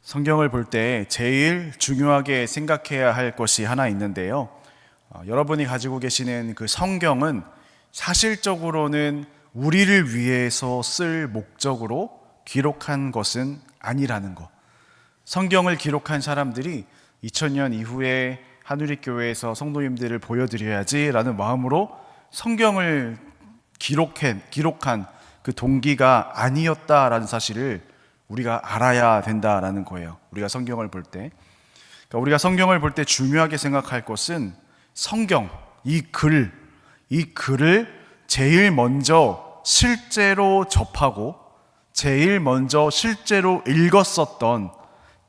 성경을 볼 때 제일 중요하게 생각해야 할 것이 하나 있는데요. 여러분이 가지고 계시는 그 성경은 사실적으로는 우리를 위해서 쓸 목적으로 기록한 것은 아니라는 것. 성경을 기록한 사람들이 2000년 이후에 한우리교회에서 성도님들을 보여드려야지라는 마음으로 성경을 기록한 그 동기가 아니었다라는 사실을 우리가 알아야 된다라는 거예요. 우리가 성경을 볼 때, 그러니까 우리가 성경을 볼 때 중요하게 생각할 것은 성경, 이 글을 제일 먼저 실제로 접하고 제일 먼저 실제로 읽었었던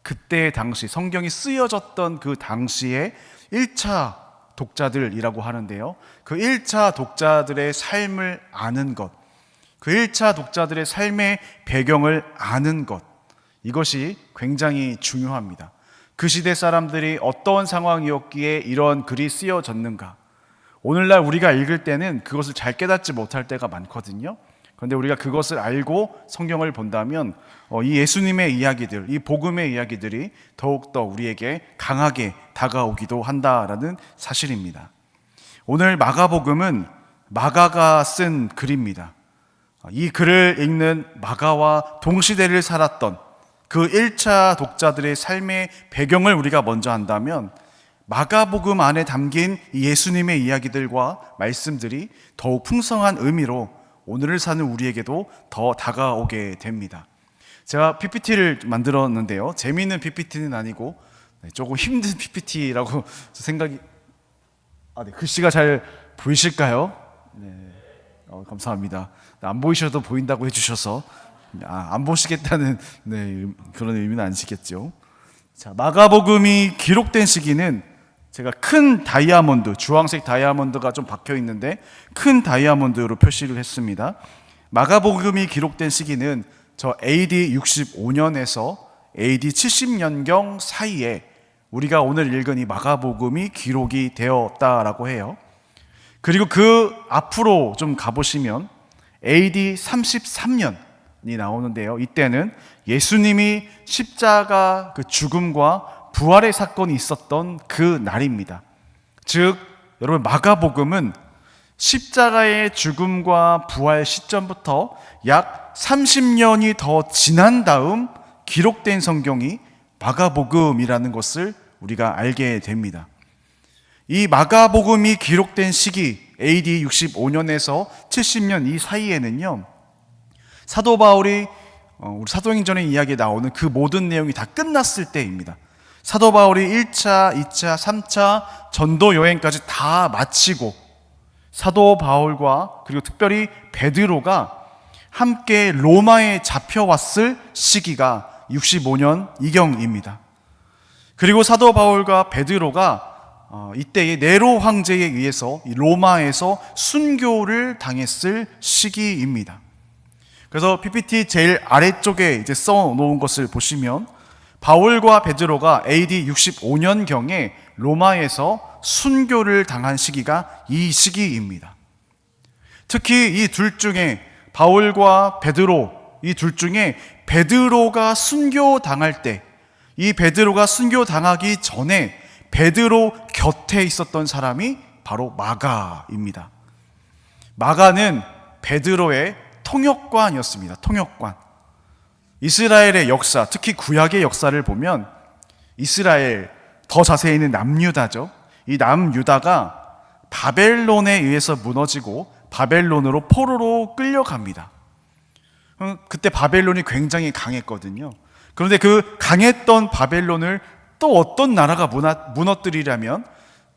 그때 당시 성경이 쓰여졌던 그 당시에 1차 독자들이라고 하는데요. 그 1차 독자들의 삶을 아는 것, 그 1차 독자들의 삶의 배경을 아는 것, 이것이 굉장히 중요합니다. 그 시대 사람들이 어떤 상황이었기에 이런 글이 쓰여졌는가. 오늘날 우리가 읽을 때는 그것을 잘 깨닫지 못할 때가 많거든요. 그런데 우리가 그것을 알고 성경을 본다면 이 예수님의 이야기들, 이 복음의 이야기들이 더욱더 우리에게 강하게 다가오기도 한다라는 사실입니다. 오늘 마가복음은 마가가 쓴 글입니다. 이 글을 읽는 마가와 동시대를 살았던 그 1차 독자들의 삶의 배경을 우리가 먼저 안다면 마가복음 안에 담긴 예수님의 이야기들과 말씀들이 더욱 풍성한 의미로 오늘을 사는 우리에게도 더 다가오게 됩니다. 제가 PPT를 만들었는데요. 재미있는 PPT는 아니고 조금 힘든 PPT라고 생각이... 네, 글씨가 잘 보이실까요? 네, 감사합니다. 안 보이셔도 보인다고 해주셔서 안 보시겠다는 그런 의미는 아니시겠죠. 자, 마가복음이 기록된 시기는 제가 큰 다이아몬드, 주황색 다이아몬드가 좀 박혀 있는데 큰 다이아몬드로 표시를 했습니다. 마가복음이 기록된 시기는 저 AD 65년에서 AD 70년경 사이에 우리가 오늘 읽은 이 마가복음이 기록이 되었다라고 해요. 그리고 그 앞으로 좀 가보시면 AD 33년이 나오는데요. 이때는 예수님이 십자가 그 죽음과 부활의 사건이 있었던 그 날입니다. 즉, 여러분 마가복음은 십자가의 죽음과 부활 시점부터 약 30년이 더 지난 다음 기록된 성경이 마가복음이라는 것을 우리가 알게 됩니다. 이 마가복음이 기록된 시기 AD 65년에서 70년 이 사이에는요, 사도 바울이 우리 사도행전의 이야기에 나오는 그 모든 내용이 다 끝났을 때입니다. 사도 바울이 1차, 2차, 3차 전도 여행까지 다 마치고 사도 바울과 그리고 특별히 베드로가 함께 로마에 잡혀왔을 시기가 65년 이경입니다. 그리고 사도 바울과 베드로가 이때의 네로 황제에 의해서 로마에서 순교를 당했을 시기입니다. 그래서 PPT 제일 아래쪽에 이제 써놓은 것을 보시면 바울과 베드로가 AD 65년경에 로마에서 순교를 당한 시기가 이 시기입니다. 특히 이 둘 중에 바울과 베드로, 이 둘 중에 베드로가 순교 당할 때, 이 베드로가 순교 당하기 전에 베드로 곁에 있었던 사람이 바로 마가입니다. 마가는 베드로의 통역관이었습니다. 통역관. 이스라엘의 역사, 특히 구약의 역사를 보면 이스라엘, 더 자세히는 남유다죠. 이 남유다가 바벨론에 의해서 무너지고 바벨론으로 포로로 끌려갑니다. 그때 바벨론이 굉장히 강했거든요. 그런데 그 강했던 바벨론을 또 어떤 나라가 무너뜨리려면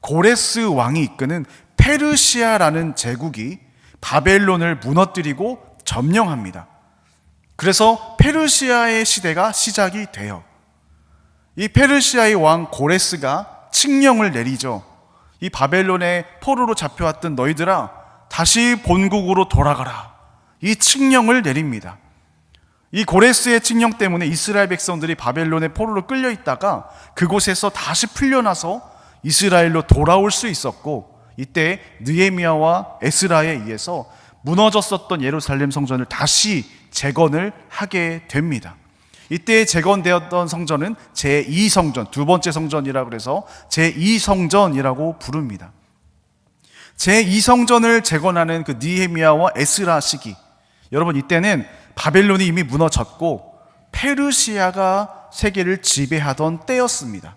고레스 왕이 이끄는 페르시아라는 제국이 바벨론을 무너뜨리고 점령합니다. 그래서 페르시아의 시대가 시작이 돼요. 이 페르시아의 왕 고레스가 칙령을 내리죠. 이 바벨론의 포로로 잡혀왔던 너희들아, 다시 본국으로 돌아가라. 이 칙령을 내립니다. 이 고레스의 칙령 때문에 이스라엘 백성들이 바벨론의 포로로 끌려 있다가 그곳에서 다시 풀려나서 이스라엘로 돌아올 수 있었고, 이때 느헤미야와 에스라에 의해서 무너졌었던 예루살렘 성전을 다시 재건을 하게 됩니다. 이때 재건되었던 성전은 제2성전, 두 번째 성전이라고 그래서 제2성전이라고 부릅니다. 제2성전을 재건하는 그 느헤미야와 에스라 시기, 여러분 이때는 바벨론이 이미 무너졌고 페르시아가 세계를 지배하던 때였습니다.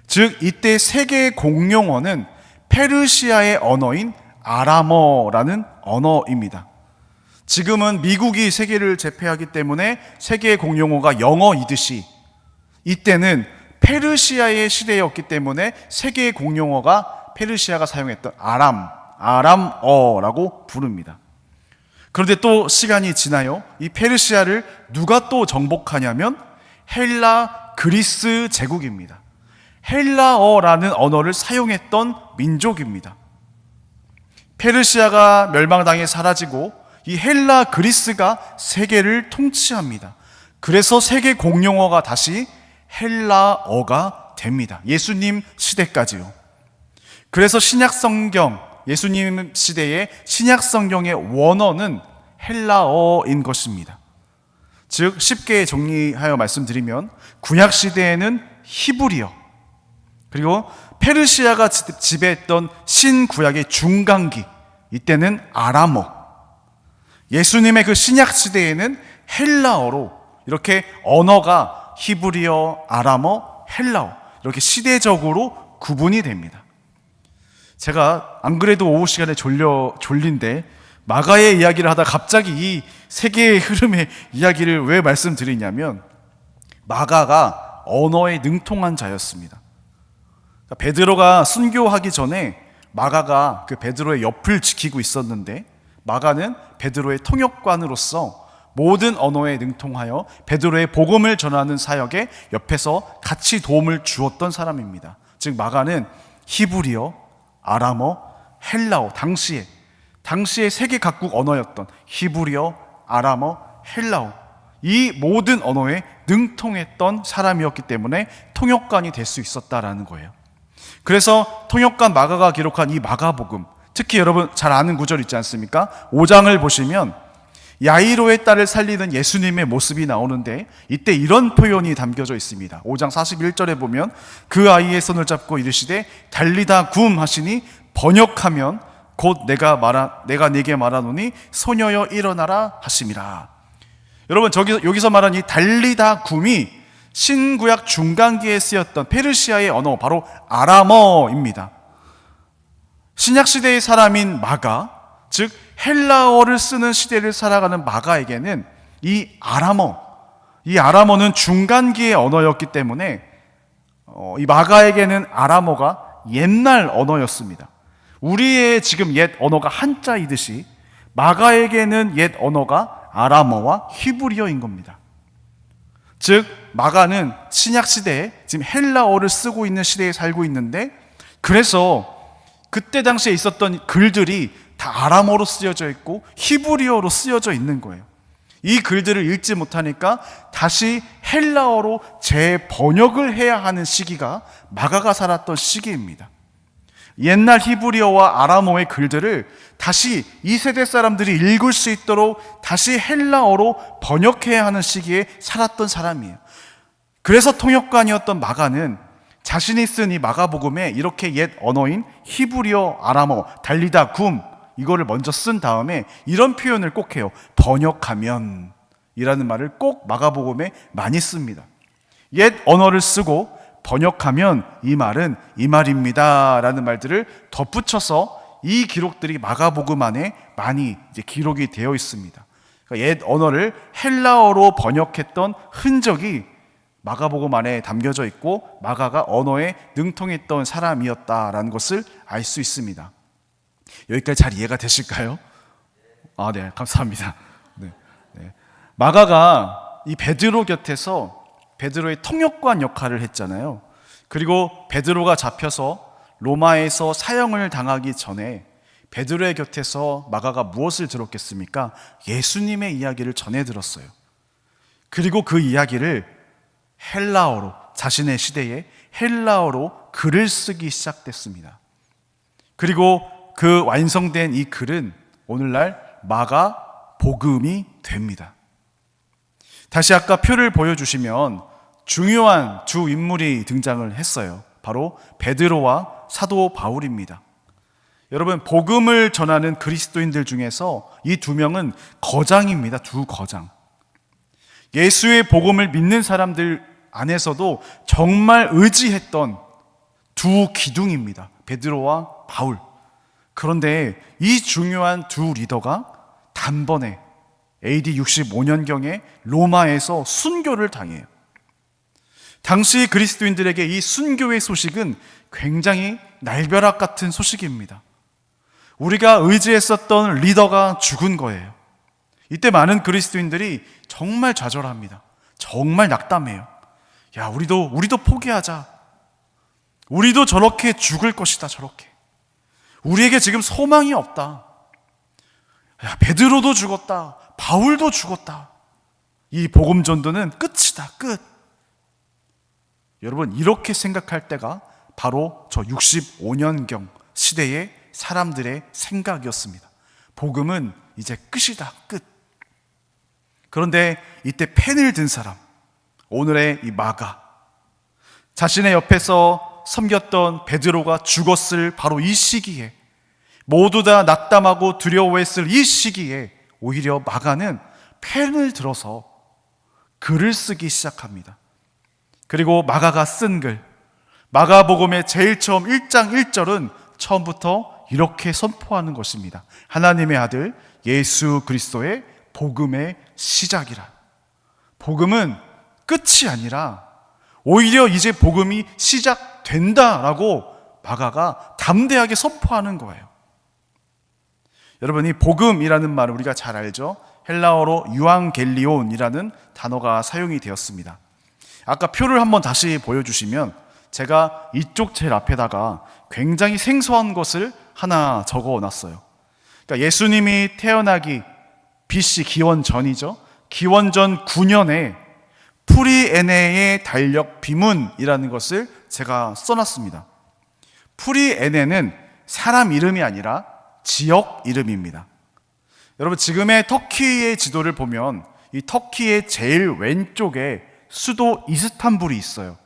즉 이때 세계의 공용어는 페르시아의 언어인 아람어라는 언어입니다. 지금은 미국이 세계를 제패하기 때문에 세계의 공용어가 영어이듯이 이때는 페르시아의 시대였기 때문에 세계의 공용어가 페르시아가 사용했던 아람어라고 부릅니다. 그런데 또 시간이 지나요. 이 페르시아를 누가 또 정복하냐면 헬라 그리스 제국입니다. 헬라어라는 언어를 사용했던 민족입니다. 페르시아가 멸망당해 사라지고 이 헬라 그리스가 세계를 통치합니다. 그래서 세계 공용어가 다시 헬라어가 됩니다. 예수님 시대까지요. 그래서 신약 성경, 예수님 시대의 신약 성경의 원어는 헬라어인 것입니다. 즉 쉽게 정리하여 말씀드리면 구약 시대에는 히브리어, 그리고 페르시아가 지배했던 신구약의 중간기, 이때는 아람어, 예수님의 그 신약 시대에는 헬라어로 이렇게 언어가 히브리어, 아람어, 헬라어 이렇게 시대적으로 구분이 됩니다. 제가 안 그래도 오후 시간에 졸린데 마가의 이야기를 하다 갑자기 이 세계의 흐름의 이야기를 왜 말씀드리냐면 마가가 언어에 능통한 자였습니다. 베드로가 순교하기 전에 마가가 그 베드로의 옆을 지키고 있었는데 마가는 베드로의 통역관으로서 모든 언어에 능통하여 베드로의 복음을 전하는 사역에 옆에서 같이 도움을 주었던 사람입니다. 즉 마가는 히브리어, 아람어, 헬라어, 당시에 세계 각국 언어였던 히브리어, 아람어, 헬라어 이 모든 언어에 능통했던 사람이었기 때문에 통역관이 될 수 있었다라는 거예요. 그래서 통역관 마가가 기록한 이 마가복음, 특히 여러분 잘 아는 구절 있지 않습니까? 5장을 보시면 야이로의 딸을 살리는 예수님의 모습이 나오는데 이때 이런 표현이 담겨져 있습니다. 5장 41절에 보면 그 아이의 손을 잡고 이르시되 달리다 굼 하시니 번역하면 곧 내가 네게 말하노니 소녀여 일어나라 하심이라. 여러분 여기서 말한 이 달리다 굼이 신구약 중간기에 쓰였던 페르시아의 언어 바로 아람어입니다. 신약시대의 사람인 마가, 즉 헬라어를 쓰는 시대를 살아가는 마가에게는 이 아람어는 중간기의 언어였기 때문에 이 마가에게는 아람어가 옛날 언어였습니다. 우리의 지금 옛 언어가 한자이듯이 마가에게는 옛 언어가 아람어와 히브리어인 겁니다. 즉 마가는 신약시대에 지금 헬라어를 쓰고 있는 시대에 살고 있는데 그래서 그때 당시에 있었던 글들이 다 아람어로 쓰여져 있고 히브리어로 쓰여져 있는 거예요. 이 글들을 읽지 못하니까 다시 헬라어로 재번역을 해야 하는 시기가 마가가 살았던 시기입니다. 옛날 히브리어와 아람어의 글들을 다시 이 세대 사람들이 읽을 수 있도록 다시 헬라어로 번역해야 하는 시기에 살았던 사람이에요. 그래서 통역관이었던 마가는 자신이 쓴 이 마가복음에 이렇게 옛 언어인 히브리어, 아람어, 달리다 굼 이거를 먼저 쓴 다음에 이런 표현을 꼭 해요. 번역하면 이라는 말을 꼭 마가복음에 많이 씁니다. 옛 언어를 쓰고 번역하면 이 말은 이 말입니다 라는 말들을 덧붙여서 이 기록들이 마가복음 안에 많이 이제 기록이 되어 있습니다. 그러니까 옛 언어를 헬라어로 번역했던 흔적이 마가복음 안에 담겨져 있고 마가가 언어에 능통했던 사람이었다라는 것을 알 수 있습니다. 여기까지 잘 이해가 되실까요? 네, 감사합니다. 네. 마가가 이 베드로 곁에서 베드로의 통역관 역할을 했잖아요. 그리고 베드로가 잡혀서 로마에서 사형을 당하기 전에 베드로의 곁에서 마가가 무엇을 들었겠습니까? 예수님의 이야기를 전해 들었어요. 그리고 그 이야기를 헬라어로, 자신의 시대에 헬라어로 글을 쓰기 시작됐습니다. 그리고 그 완성된 이 글은 오늘날 마가복음이 됩니다. 다시 아까 표를 보여주시면 중요한 두 인물이 등장을 했어요. 바로 베드로와 사도 바울입니다. 여러분, 복음을 전하는 그리스도인들 중에서 이 두 명은 거장입니다. 두 거장. 예수의 복음을 믿는 사람들 안에서도 정말 의지했던 두 기둥입니다. 베드로와 바울. 그런데 이 중요한 두 리더가 단번에 AD 65년경에 로마에서 순교를 당해요. 당시 그리스도인들에게 이 순교의 소식은 굉장히 날벼락 같은 소식입니다. 우리가 의지했었던 리더가 죽은 거예요. 이때 많은 그리스도인들이 정말 좌절합니다. 정말 낙담해요. 야, 우리도 포기하자. 우리도 저렇게 죽을 것이다, 저렇게. 우리에게 지금 소망이 없다. 야, 베드로도 죽었다. 바울도 죽었다. 이 복음 전도는 끝이다, 끝. 여러분, 이렇게 생각할 때가 바로 저 65년경 시대의 사람들의 생각이었습니다. 복음은 이제 끝이다, 끝. 그런데 이때 펜을 든 사람, 오늘의 이 마가, 자신의 옆에서 섬겼던 베드로가 죽었을 바로 이 시기에, 모두 다 낙담하고 두려워했을 이 시기에 오히려 마가는 펜을 들어서 글을 쓰기 시작합니다. 그리고 마가가 쓴 글, 마가복음의 제일 처음 1장 1절은 처음부터 이렇게 선포하는 것입니다. 하나님의 아들 예수 그리스도의 복음의 시작이라. 복음은 끝이 아니라 오히려 이제 복음이 시작된다라고 마가가 담대하게 선포하는 거예요. 여러분, 이 복음이라는 말을 우리가 잘 알죠? 헬라어로 유앙겔리온이라는 단어가 사용이 되었습니다. 아까 표를 한번 다시 보여주시면 제가 이쪽 제일 앞에다가 굉장히 생소한 것을 하나 적어놨어요. 그러니까 예수님이 태어나기 BC 기원 전이죠. 기원 전 9년에 프리에네의 달력 비문이라는 것을 제가 써놨습니다. 프리에네는 사람 이름이 아니라 지역 이름입니다. 여러분, 지금의 터키의 지도를 보면 이 터키의 제일 왼쪽에 수도 이스탄불이 있어요.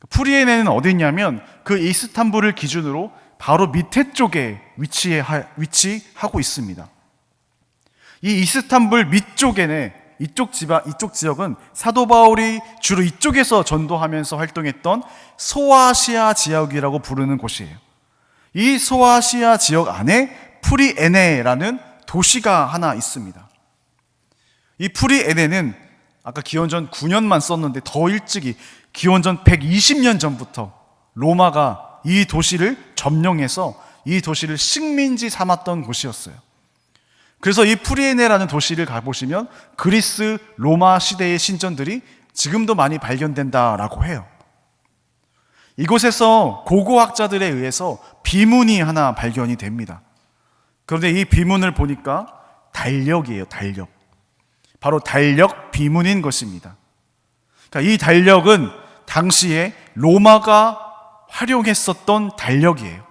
프리에네는 어디 있냐면 그 이스탄불을 기준으로 바로 밑에 쪽에 위치하고 있습니다. 이 이스탄불 밑쪽에는 이쪽 지역은 사도 바울이 주로 이쪽에서 전도하면서 활동했던 소아시아 지역이라고 부르는 곳이에요. 이 소아시아 지역 안에 프리에네라는 도시가 하나 있습니다. 이 프리에네는 아까 기원전 9년만 썼는데 더 일찍이 기원전 120년 전부터 로마가 이 도시를 점령해서 이 도시를 식민지 삼았던 곳이었어요. 그래서 이 프리에네라는 도시를 가보시면 그리스, 로마 시대의 신전들이 지금도 많이 발견된다라고 해요. 이곳에서 고고학자들에 의해서 비문이 하나 발견이 됩니다. 그런데 이 비문을 보니까 달력이에요, 달력. 바로 달력 비문인 것입니다. 그러니까 이 달력은 당시에 로마가 활용했었던 달력이에요.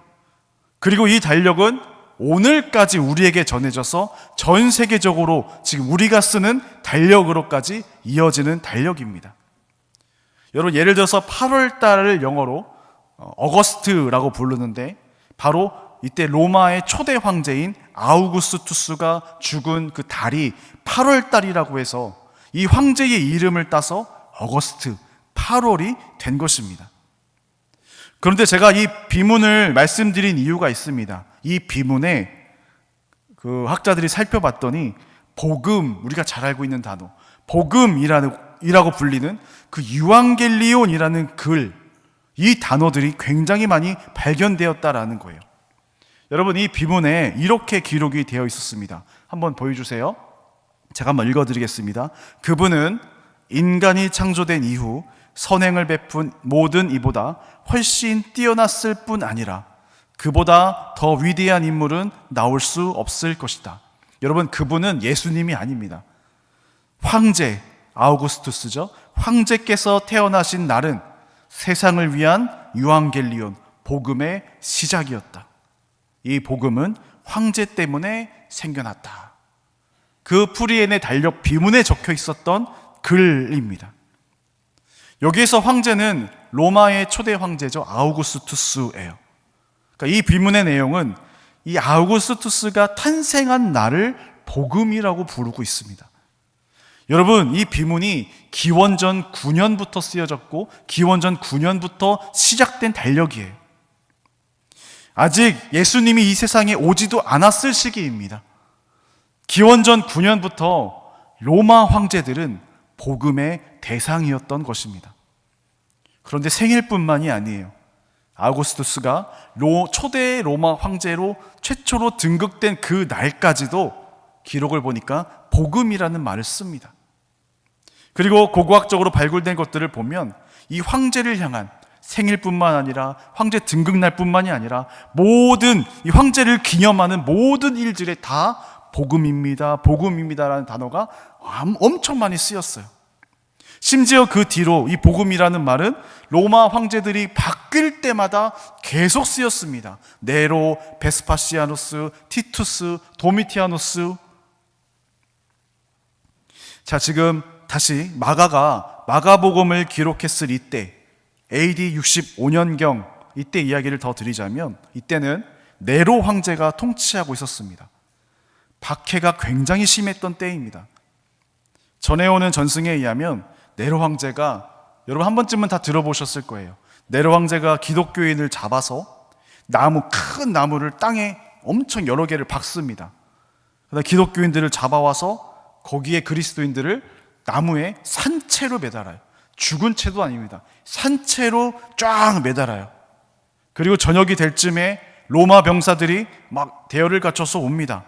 그리고 이 달력은 오늘까지 우리에게 전해져서 전 세계적으로 지금 우리가 쓰는 달력으로까지 이어지는 달력입니다. 여러분, 예를 들어서 8월 달을 영어로 어거스트라고 부르는데 바로 이때 로마의 초대 황제인 아우구스투스가 죽은 그 달이 8월 달이라고 해서 이 황제의 이름을 따서 어거스트, 8월이 된 것입니다. 그런데 제가 이 비문을 말씀드린 이유가 있습니다. 이 비문에 그 학자들이 살펴봤더니 복음, 우리가 잘 알고 있는 단어, 복음이라고 불리는 그 유앙겔리온이라는 글, 이 단어들이 굉장히 많이 발견되었다라는 거예요. 여러분, 이 비문에 이렇게 기록이 되어 있었습니다. 한번 보여주세요. 제가 한번 읽어드리겠습니다. 그분은 인간이 창조된 이후 선행을 베푼 모든 이보다 훨씬 뛰어났을 뿐 아니라 그보다 더 위대한 인물은 나올 수 없을 것이다. 여러분, 그분은 예수님이 아닙니다. 황제 아우구스투스죠. 황제께서 태어나신 날은 세상을 위한 유앙겔리온, 복음의 시작이었다. 이 복음은 황제 때문에 생겨났다. 그 프리엔의 달력 비문에 적혀 있었던 글입니다. 여기에서 황제는 로마의 초대 황제죠. 아우구스투스예요. 그러니까 이 비문의 내용은 이 아우구스투스가 탄생한 날을 복음이라고 부르고 있습니다. 여러분, 이 비문이 기원전 9년부터 쓰여졌고 기원전 9년부터 시작된 달력이에요. 아직 예수님이 이 세상에 오지도 않았을 시기입니다. 기원전 9년부터 로마 황제들은 복음의 대상이었던 것입니다. 그런데 생일뿐만이 아니에요. 아우구스투스가 초대 로마 황제로 최초로 등극된 그 날까지도 기록을 보니까 복음이라는 말을 씁니다. 그리고 고고학적으로 발굴된 것들을 보면 이 황제를 향한 생일뿐만 아니라 황제 등극날뿐만이 아니라 모든 이 황제를 기념하는 모든 일들에 다 복음입니다, 복음입니다라는 단어가 엄청 많이 쓰였어요. 심지어 그 뒤로 이 복음이라는 말은 로마 황제들이 바뀔 때마다 계속 쓰였습니다. 네로, 베스파시아누스, 티투스, 도미티아누스. 자, 지금 다시 마가가 마가복음을 기록했을 이때 AD 65년경 이때 이야기를 더 드리자면 이때는 네로 황제가 통치하고 있었습니다. 박해가 굉장히 심했던 때입니다. 전해오는 전승에 의하면 네로 황제가, 여러분 한 번쯤은 다 들어보셨을 거예요. 네로 황제가 기독교인을 잡아서 큰 나무를 땅에 엄청 여러 개를 박습니다. 그다음 기독교인들을 잡아와서 거기에 그리스도인들을 나무에 산채로 매달아요. 죽은 채도 아닙니다. 산채로 쫙 매달아요. 그리고 저녁이 될 쯤에 로마 병사들이 막 대열을 갖춰서 옵니다.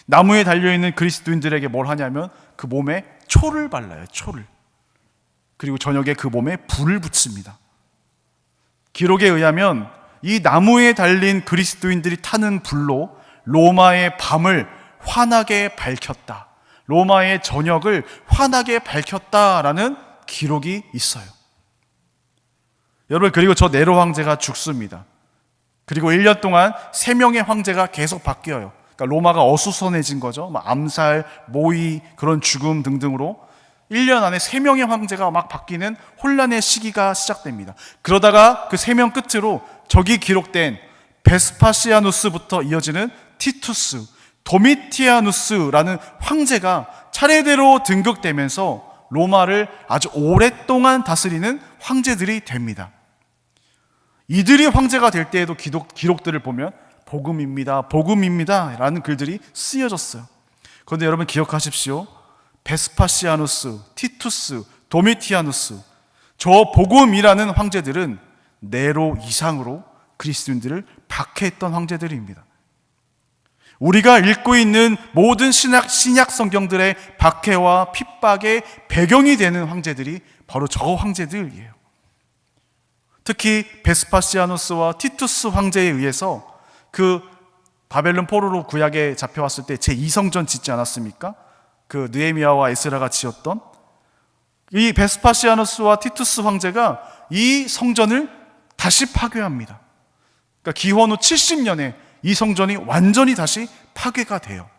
나무에 달려있는 그리스도인들에게 뭘 하냐면 그 몸에 초를 발라요. 초를. 그리고 저녁에 그 몸에 불을 붙입니다. 기록에 의하면 이 나무에 달린 그리스도인들이 타는 불로 로마의 밤을 환하게 밝혔다. 로마의 저녁을 환하게 밝혔다라는 기록이 있어요. 여러분, 그리고 저 네로 황제가 죽습니다. 그리고 1년 동안 3명의 황제가 계속 바뀌어요. 그러니까 로마가 어수선해진 거죠. 암살, 모의, 그런 죽음 등등으로 1년 안에 3명의 황제가 막 바뀌는 혼란의 시기가 시작됩니다. 그러다가 그 3명 끝으로 저기 기록된 베스파시아누스부터 이어지는 티투스, 도미티아누스라는 황제가 차례대로 등극되면서 로마를 아주 오랫동안 다스리는 황제들이 됩니다. 이들이 황제가 될 때에도 기록들을 보면 복음입니다, 복음입니다 라는 글들이 쓰여졌어요. 그런데 여러분 기억하십시오. 베스파시아누스, 티투스, 도미티아누스, 저 복음이라는 황제들은 네로 이상으로 그리스도인들을 박해했던 황제들입니다. 우리가 읽고 있는 모든 신약 성경들의 박해와 핍박의 배경이 되는 황제들이 바로 저 황제들이에요. 특히 베스파시아누스와 티투스 황제에 의해서 그 바벨론 포로로 구약에 잡혀왔을 때 제2성전 짓지 않았습니까? 그 느헤미야와 에스라가 지었던 이 베스파시아누스와 티투스 황제가 이 성전을 다시 파괴합니다. 그러니까 기원 후 70년에 이 성전이 완전히 다시 파괴가 돼요.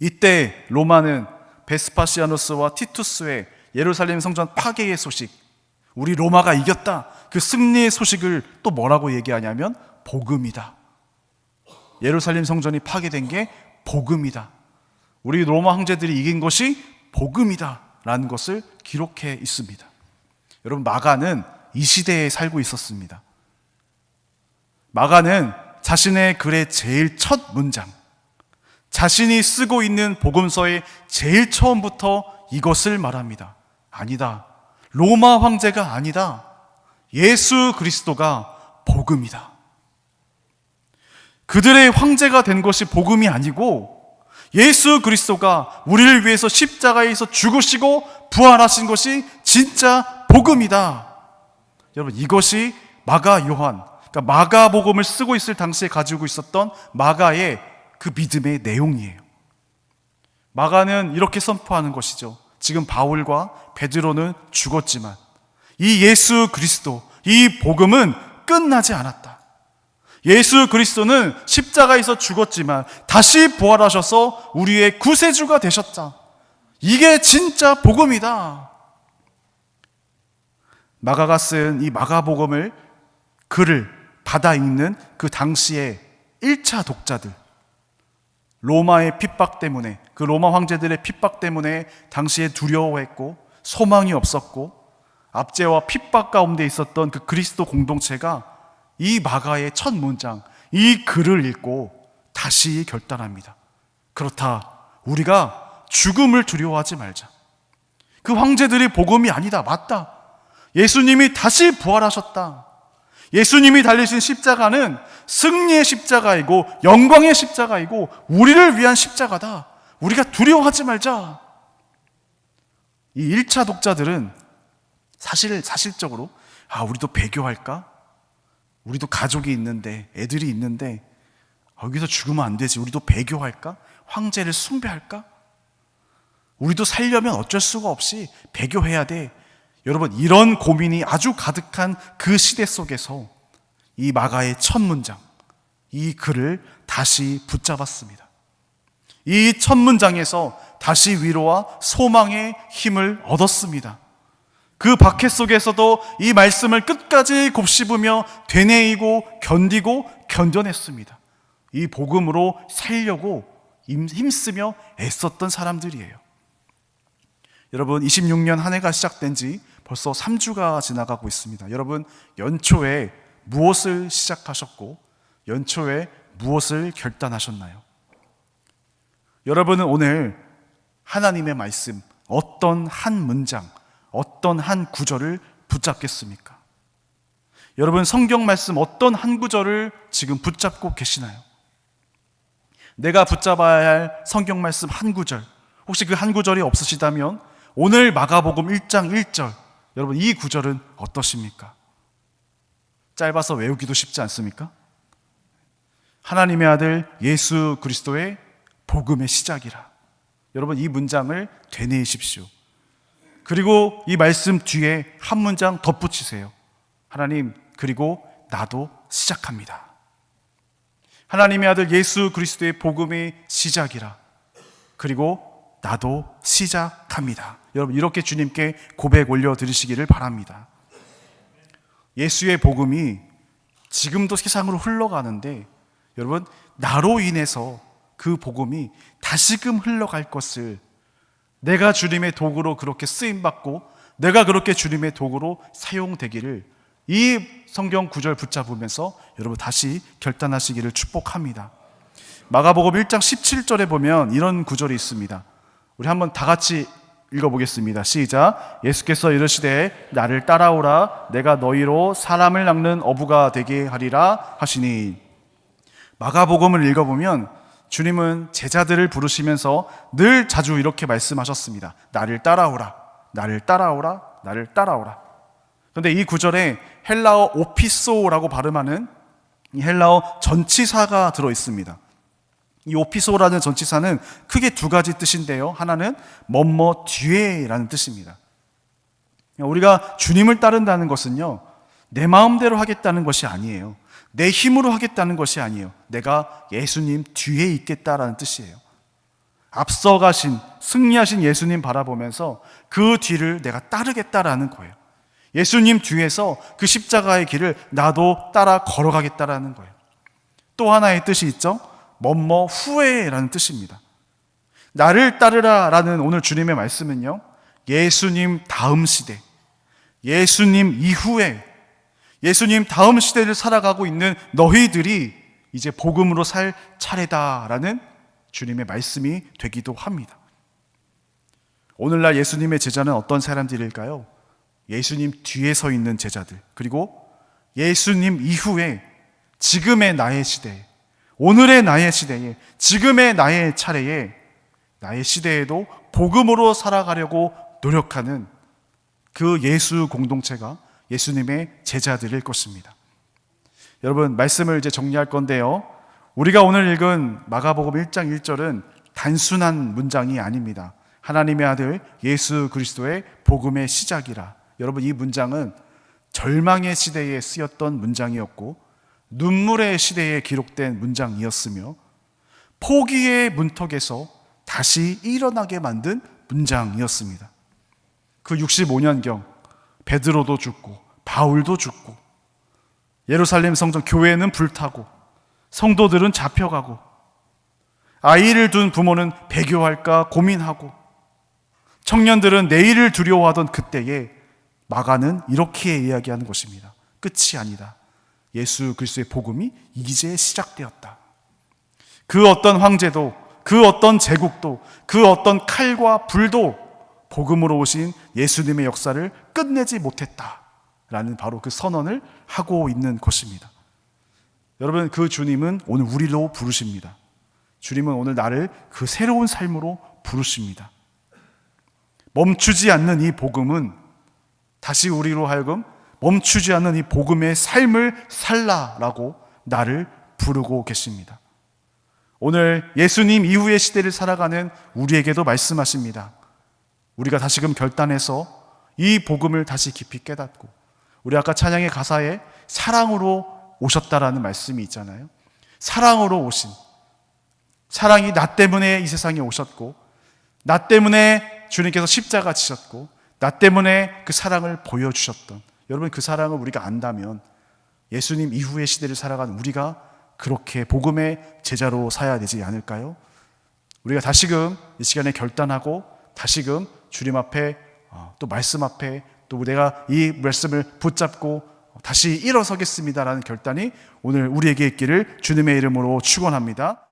이때 로마는 베스파시아누스와 티투스의 예루살렘 성전 파괴의 소식, 우리 로마가 이겼다, 그 승리의 소식을 또 뭐라고 얘기하냐면 복음이다. 예루살렘 성전이 파괴된 게 복음이다. 우리 로마 황제들이 이긴 것이 복음이다 라는 것을 기록해 있습니다. 여러분, 마가는 이 시대에 살고 있었습니다. 마가는 자신의 글의 제일 첫 문장, 자신이 쓰고 있는 복음서의 제일 처음부터 이것을 말합니다. 아니다. 로마 황제가 아니다. 예수 그리스도가 복음이다. 그들의 황제가 된 것이 복음이 아니고 예수 그리스도가 우리를 위해서 십자가에서 죽으시고 부활하신 것이 진짜 복음이다. 여러분, 이것이 마가 요한, 그러니까 마가복음을 쓰고 있을 당시에 가지고 있었던 마가의 그 믿음의 내용이에요. 마가는 이렇게 선포하는 것이죠. 지금 바울과 베드로는 죽었지만 이 예수 그리스도, 이 복음은 끝나지 않았다. 예수 그리스도는 십자가에서 죽었지만 다시 부활하셔서 우리의 구세주가 되셨다. 이게 진짜 복음이다. 마가가 쓴 이 마가복음을 글을 받아 읽는 그 당시의 1차 독자들, 로마의 핍박 때문에, 그 로마 황제들의 핍박 때문에 당시에 두려워했고 소망이 없었고 압제와 핍박 가운데 있었던 그 그리스도 공동체가 이 마가의 첫 문장, 이 글을 읽고 다시 결단합니다. 그렇다, 우리가 죽음을 두려워하지 말자. 그 황제들이 복음이 아니다, 맞다. 예수님이 다시 부활하셨다. 예수님이 달리신 십자가는 승리의 십자가이고 영광의 십자가이고 우리를 위한 십자가다. 우리가 두려워하지 말자. 이 1차 독자들은 사실적으로 우리도 배교할까? 우리도 가족이 있는데, 애들이 있는데 여기서 죽으면 안 되지. 우리도 배교할까? 황제를 숭배할까? 우리도 살려면 어쩔 수가 없이 배교해야 돼. 여러분, 이런 고민이 아주 가득한 그 시대 속에서 이 마가의 첫 문장, 이 글을 다시 붙잡았습니다. 이 첫 문장에서 다시 위로와 소망의 힘을 얻었습니다. 그 박해 속에서도 이 말씀을 끝까지 곱씹으며 되뇌이고 견디고 견뎌냈습니다. 이 복음으로 살려고 힘쓰며 애썼던 사람들이에요. 여러분, 26년 한 해가 시작된 지 벌써 3주가 지나가고 있습니다. 여러분, 연초에 무엇을 시작하셨고 연초에 무엇을 결단하셨나요? 여러분은 오늘 하나님의 말씀, 어떤 한 문장, 어떤 한 구절을 붙잡겠습니까? 여러분, 성경 말씀 어떤 한 구절을 지금 붙잡고 계시나요? 내가 붙잡아야 할 성경 말씀 한 구절, 혹시 그 한 구절이 없으시다면 오늘 마가복음 1장 1절, 여러분, 이 구절은 어떠십니까? 짧아서 외우기도 쉽지 않습니까? 하나님의 아들 예수 그리스도의 복음의 시작이라. 여러분, 이 문장을 되뇌이십시오. 그리고 이 말씀 뒤에 한 문장 덧붙이세요. 하나님, 그리고 나도 시작합니다. 하나님의 아들 예수 그리스도의 복음의 시작이라. 그리고 나도 시작합니다. 여러분, 이렇게 주님께 고백 올려드리시기를 바랍니다. 예수의 복음이 지금도 세상으로 흘러가는데, 여러분, 나로 인해서 그 복음이 다시금 흘러갈 것을, 내가 주님의 도구로 그렇게 쓰임받고 내가 그렇게 주님의 도구로 사용되기를 이 성경 구절 붙잡으면서 여러분 다시 결단하시기를 축복합니다. 마가복음 1장 17절에 보면 이런 구절이 있습니다. 우리 한번 다 같이 읽어보겠습니다. 시작. 예수께서 이르시되 나를 따라오라. 내가 너희로 사람을 낚는 어부가 되게 하리라 하시니. 마가복음을 읽어보면 주님은 제자들을 부르시면서 늘 자주 이렇게 말씀하셨습니다. 나를 따라오라, 나를 따라오라, 나를 따라오라. 그런데 이 구절에 헬라어 오피소라고 발음하는 이 헬라어 전치사가 들어있습니다. 이 오피소라는 전치사는 크게 두 가지 뜻인데요, 하나는 뭐뭐 뒤에라는 뜻입니다. 우리가 주님을 따른다는 것은요, 내 마음대로 하겠다는 것이 아니에요. 내 힘으로 하겠다는 것이 아니에요. 내가 예수님 뒤에 있겠다라는 뜻이에요. 앞서가신, 승리하신 예수님 바라보면서 그 뒤를 내가 따르겠다라는 거예요. 예수님 뒤에서 그 십자가의 길을 나도 따라 걸어가겠다라는 거예요. 또 하나의 뜻이 있죠. 뭐뭐 후에라는 뜻입니다. 나를 따르라라는 오늘 주님의 말씀은요, 예수님 다음 시대, 예수님 이후에, 예수님 다음 시대를 살아가고 있는 너희들이 이제 복음으로 살 차례다라는 주님의 말씀이 되기도 합니다. 오늘날 예수님의 제자는 어떤 사람들일까요? 예수님 뒤에 서 있는 제자들, 그리고 예수님 이후에 지금의 나의 시대에, 오늘의 나의 시대에, 지금의 나의 차례에, 나의 시대에도 복음으로 살아가려고 노력하는 그 예수 공동체가 예수님의 제자들일 것입니다. 여러분, 말씀을 이제 정리할 건데요, 우리가 오늘 읽은 마가복음 1장 1절은 단순한 문장이 아닙니다. 하나님의 아들 예수 그리스도의 복음의 시작이라. 여러분, 이 문장은 절망의 시대에 쓰였던 문장이었고 눈물의 시대에 기록된 문장이었으며 포기의 문턱에서 다시 일어나게 만든 문장이었습니다. 그 65년경 베드로도 죽고 바울도 죽고 예루살렘 성전 교회는 불타고 성도들은 잡혀가고 아이를 둔 부모는 배교할까 고민하고 청년들은 내일을 두려워하던 그때에 마가는 이렇게 이야기하는 것입니다. 끝이 아니다. 예수 그리스도의 복음이 이제 시작되었다. 그 어떤 황제도, 그 어떤 제국도, 그 어떤 칼과 불도 복음으로 오신 예수님의 역사를 끝내지 못했다라는 바로 그 선언을 하고 있는 것입니다. 여러분, 그 주님은 오늘 우리로 부르십니다. 주님은 오늘 나를 그 새로운 삶으로 부르십니다. 멈추지 않는 이 복음은 다시 우리로 하여금 멈추지 않는 이 복음의 삶을 살라라고 나를 부르고 계십니다. 오늘 예수님 이후의 시대를 살아가는 우리에게도 말씀하십니다. 우리가 다시금 결단해서 이 복음을 다시 깊이 깨닫고, 우리 아까 찬양의 가사에 사랑으로 오셨다라는 말씀이 있잖아요. 사랑으로 오신, 사랑이 나 때문에 이 세상에 오셨고, 나 때문에 주님께서 십자가 지셨고, 나 때문에 그 사랑을 보여주셨던, 여러분 그 사랑을 우리가 안다면 예수님 이후의 시대를 살아가는 우리가 그렇게 복음의 제자로 사야 되지 않을까요? 우리가 다시금 이 시간에 결단하고 다시금 주님 앞에 또 말씀 앞에 또 내가 이 말씀을 붙잡고 다시 일어서겠습니다라는 결단이 오늘 우리에게 있기를 주님의 이름으로 축원합니다.